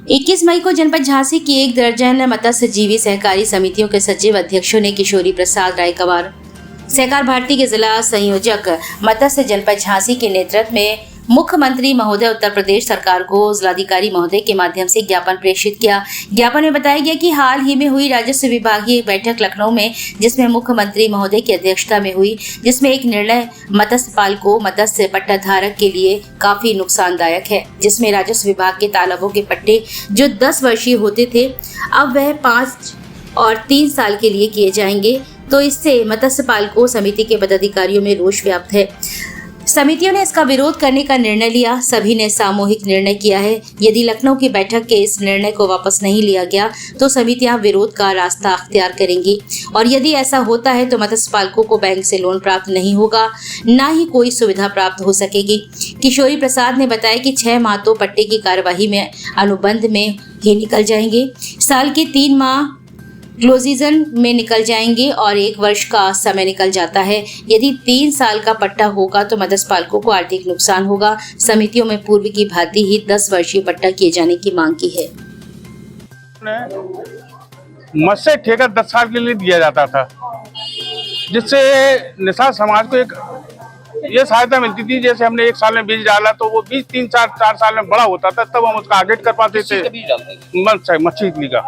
21 मई को जनपद झांसी की 1 दर्जन मत्स्यजीवी सहकारी समितियों के सचिव अध्यक्षों ने किशोरी प्रसाद रायकवार सहकार भारती के जिला संयोजक मत्स्य जनपद झांसी के नेतृत्व में मुख्यमंत्री महोदय उत्तर प्रदेश सरकार को जिलाधिकारी महोदय के माध्यम से ज्ञापन प्रेषित किया। ज्ञापन में बताया गया कि हाल ही में हुई राजस्व विभागीय बैठक लखनऊ में, जिसमें मुख्यमंत्री महोदय की अध्यक्षता में हुई, जिसमें एक निर्णय मत्स्य पालकों मत्स्य पट्टा धारक के लिए काफी नुकसानदायक है, जिसमें राजस्व विभाग के तालाबों के पट्टे जो 10 वर्षीय होते थे अब वह 5 और 3 साल के लिए किए जाएंगे। तो इससे मत्स्य पालकों समिति के पदाधिकारियों में रोष व्याप्त है। समितियों ने इसका विरोध करने का निर्णय लिया। सभी ने सामूहिक निर्णय किया है। यदि लखनऊ की बैठक के इस निर्णय को वापस नहीं लिया गया तो समितियां विरोध का रास्ता अख्तियार करेंगी, और यदि ऐसा होता है तो मत्स्य पालकों को बैंक से लोन प्राप्त नहीं होगा, न ही कोई सुविधा प्राप्त हो सकेगी। किशोरी प्रसाद ने बताया कि 6 माह तो पट्टे की कार्यवाही में अनुबंध में ही निकल जाएंगे, साल के 3 माह क्लोजीजन में निकल जाएंगे और 1 वर्ष का समय निकल जाता है। यदि 3 साल का पट्टा होगा तो मत्स्य पालकों को आर्थिक नुकसान होगा। समितियों में पूर्व की भांति ही 10 वर्षीय पट्टा किए जाने की मांग की है। मत्स्य ठेका 10 साल के लिए दिया जाता था, जिससे निषाद समाज को एक ये सहायता मिलती थी। जैसे हमने 1 साल में बीज डाला तो वो बीज 3-4 साल में बड़ा होता था, तब हम उसका आर्गेट कर पाते थे। मछली का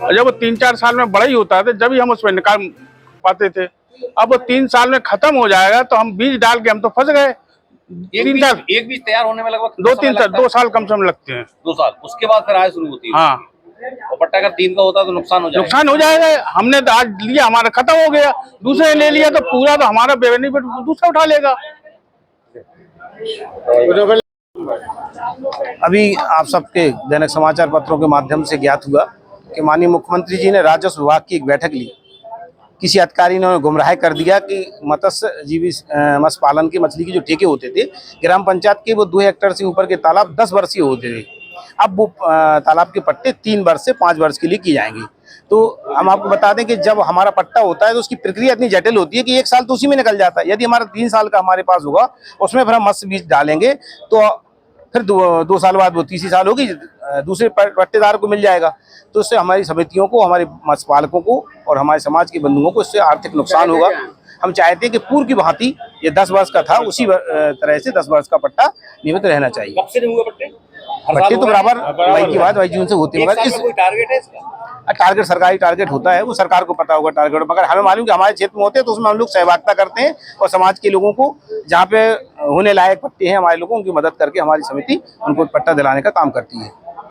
जब वो 3-4 साल में बड़ा ही होता था, जब ही हम उसमें निकाल पाते थे। अब वो 3 साल में खत्म हो जाएगा तो हम बीज डाल के हम तो फंस गए। एक बीज तैयार होने में लगभग 2 साल कम से कम लगते हैं। 2 साल, उसके बाद फिर आय शुरू होती है। हाँ, और पट्टा अगर 3 का होता तो नुकसान हो जाएगा। हमने तो आज लिया, हमारा खत्म हो गया, दूसरे ले लिया तो पूरा तो हमारा बेनिफिट दूसरा उठा लेगा। अभी आप सबके दैनिक समाचार पत्रों के माध्यम से ज्ञात हुआ कि माननीय मुख्यमंत्री जी ने राजस्व विभाग की एक बैठक ली। किसी अधिकारी ने गुमराह कर दिया कि मत्स्य पालन की मछली के जो ठेके होते थे ग्राम पंचायत के, वो 2 हेक्टेयर से ऊपर के तालाब 10 वर्षीय होते थे। अब वो तालाब के पट्टे 3 वर्ष से 5 वर्ष के लिए किए जाएंगे। तो हम आपको बता दें कि जब हमारा पट्टा होता है तो उसकी प्रक्रिया इतनी जटिल होती है कि 1 साल तो उसी में निकल जाता है। यदि हमारा 3 साल का हमारे पास होगा, उसमें फिर हम मत्स्य बीज डालेंगे तो फिर 2 साल बाद वो 3 साल होगी, दूसरे पट्टेदार को मिल जाएगा। तो इससे हमारी समितियों को, हमारे मत्स्य पालकों को और हमारे समाज के बंधुओं को इससे आर्थिक नुकसान होगा। हम चाहते हैं कि पूर्व की भांति ये 10 वर्ष का था, उसी तरह से 10 वर्ष का पट्टा नियमित रहना चाहिए। कब से नहीं हुए पट्टे? पट्टे तो बराबर मई की बात 22 जून से होती है, मगर कोई टारगेट है इसका? टारगेट सरकारी टारगेट होता है, वो सरकार को पता होगा टारगेट, मगर हमें मालूम कि हमारे क्षेत्र में होते हैं तो उसमें हम लोग सहभागिता करते हैं और समाज के लोगों को जहाँ पे होने लायक पट्टे हैं हमारे लोगों, उनकी मदद करके हमारी समिति उनको पट्टा दिलाने का काम करती है।